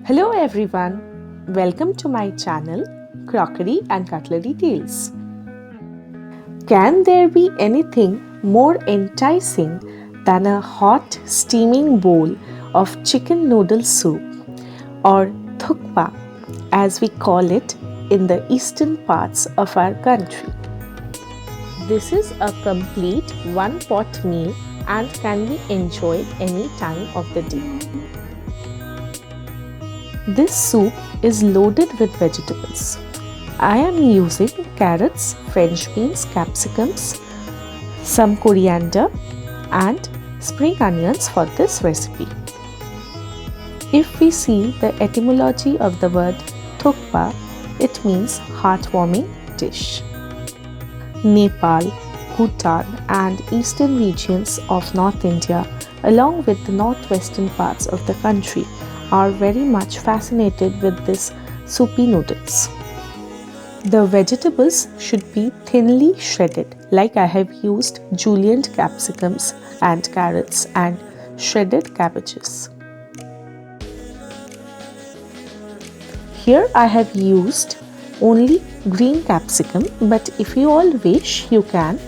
Hello everyone, welcome to my channel Crockery and Cutlery Tales. Can there be anything more enticing than a hot steaming bowl of chicken noodle soup, or thukpa as we call it in the eastern parts of our country? This is a complete one-pot meal and can be enjoyed any time of the day. This soup is loaded with vegetables. I am using carrots, French beans, capsicums, some coriander and spring onions for this recipe. If we see the etymology of the word thukpa, it means heartwarming dish. Nepal, Bhutan and eastern regions of North India, along with the northwestern parts of the country, are very much fascinated with this soupy noodles. The vegetables should be thinly shredded, like I have used julienne capsicums and carrots and shredded cabbages. Here I have used only green capsicum, but if you all wish, you can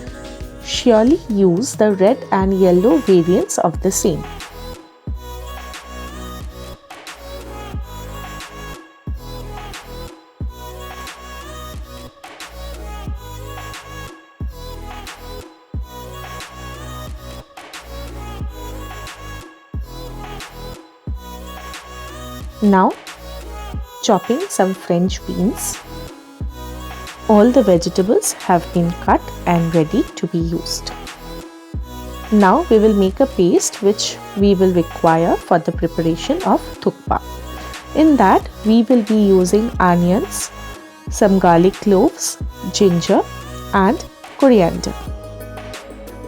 surely use the red and yellow variants of the same. Now, chopping some French beans. All the vegetables have been cut and ready to be used. Now we will make a paste which we will require for the preparation of thukpa. In that we will be using onions, some garlic cloves, ginger and coriander.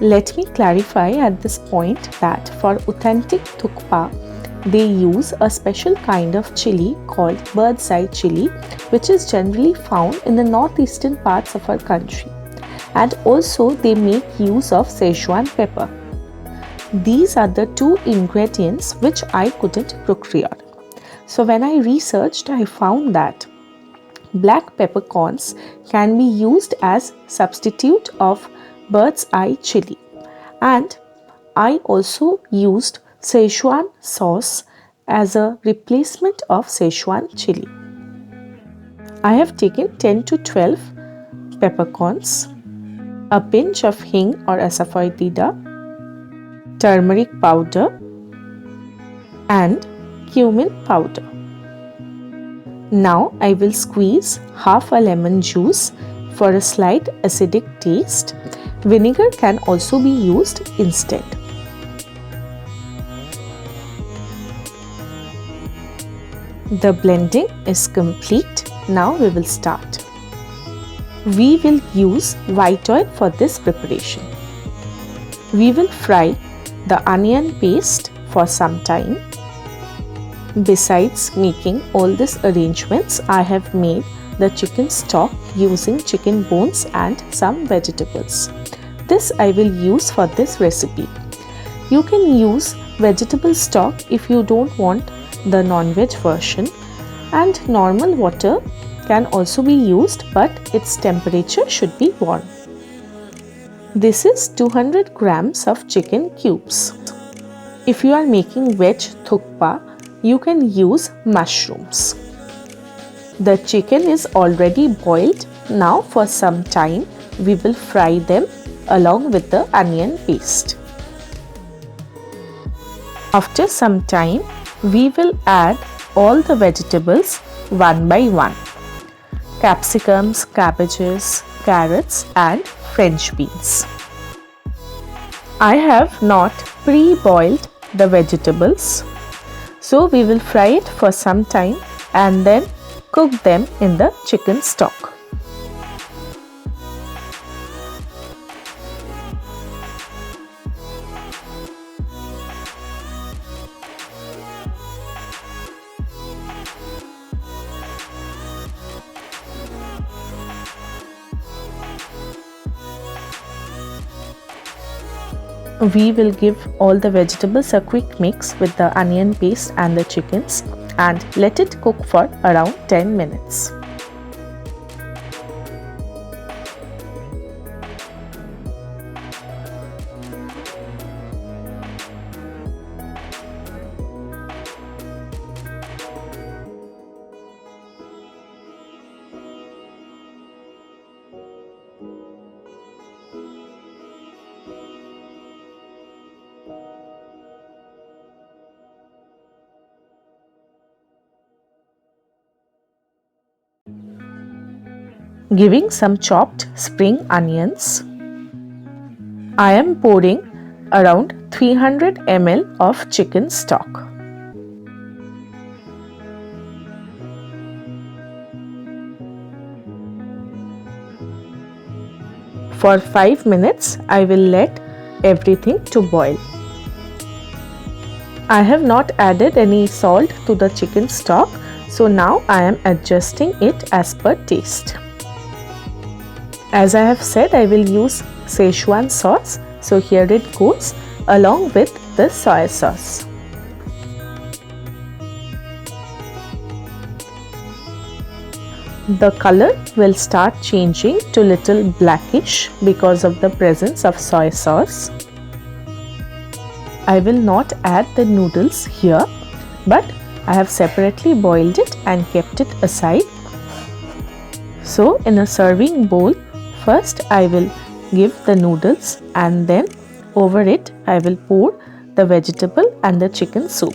Let me clarify at this point that for authentic thukpa, they use a special kind of chili called bird's eye chili, which is generally found in the northeastern parts of our country. And also they make use of Szechuan pepper. These are the two ingredients which I couldn't procure. So when I researched, I found that black peppercorns can be used as substitute of bird's eye chili. And I also used Szechuan sauce as a replacement of Szechuan chili. I have taken 10 to 12 peppercorns, a pinch of hing or asafoetida, turmeric powder and cumin powder. Now I will squeeze half a lemon juice for a slight acidic taste. Vinegar can also be used instead. The blending is complete. Now we will start. We will use white oil for this preparation. We will fry the onion paste for some time. Besides making all these arrangements, I have made the chicken stock using chicken bones and some vegetables. This I will use for this recipe. You can use vegetable stock if you don't want the non-veg version, and normal water can also be used, but its temperature should be warm. This is 200 grams of chicken cubes. If you are making veg thukpa, you can use mushrooms. The chicken is already boiled. Now for some time we will fry them along with the onion paste. After some time, we will add all the vegetables one by one. Capsicums, cabbages, carrots and French beans. I have not pre-boiled the vegetables, so we will fry it for some time and then cook them in the chicken stock. We will give all the vegetables a quick mix with the onion paste and the chickens and let it cook for around 10 minutes. Giving some chopped spring onions. I am pouring around 300 ml of chicken stock. For 5 minutes, I will let everything to boil. I have not added any salt to the chicken stock, so now I am adjusting it as per taste. As I have said, I will use Szechuan sauce, so here it goes along with the soy sauce. The color will start changing to little blackish because of the presence of soy sauce. I will not add the noodles here, but I have separately boiled it and kept it aside. So in a serving bowl, first I will give the noodles and then over it I will pour the vegetable and the chicken soup.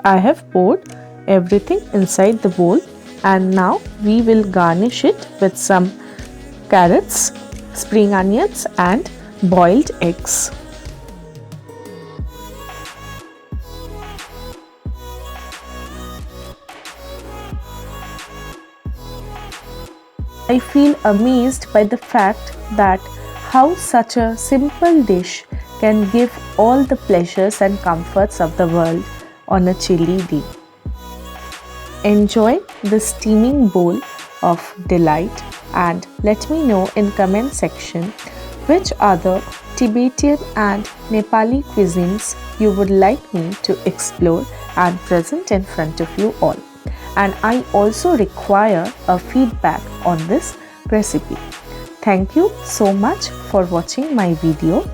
I have poured everything inside the bowl and now we will garnish it with some carrots, spring onions and boiled eggs. I feel amazed by the fact that how such a simple dish can give all the pleasures and comforts of the world on a chilly day. Enjoy the steaming bowl of delight and let me know in comment section which other Tibetan and Nepali cuisines you would like me to explore and present in front of you all. And I also require a feedback on this recipe. Thank you so much for watching my video.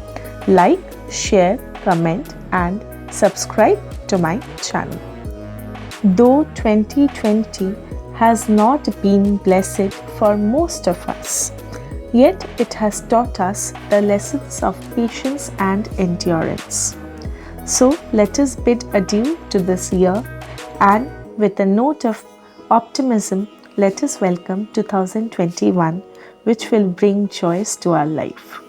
Like, share, comment and subscribe to my channel. Though 2020 has not been blessed for most of us, yet it has taught us the lessons of patience and endurance. So let us bid adieu to this year and with a note of optimism, let us welcome 2021, which will bring joys to our life.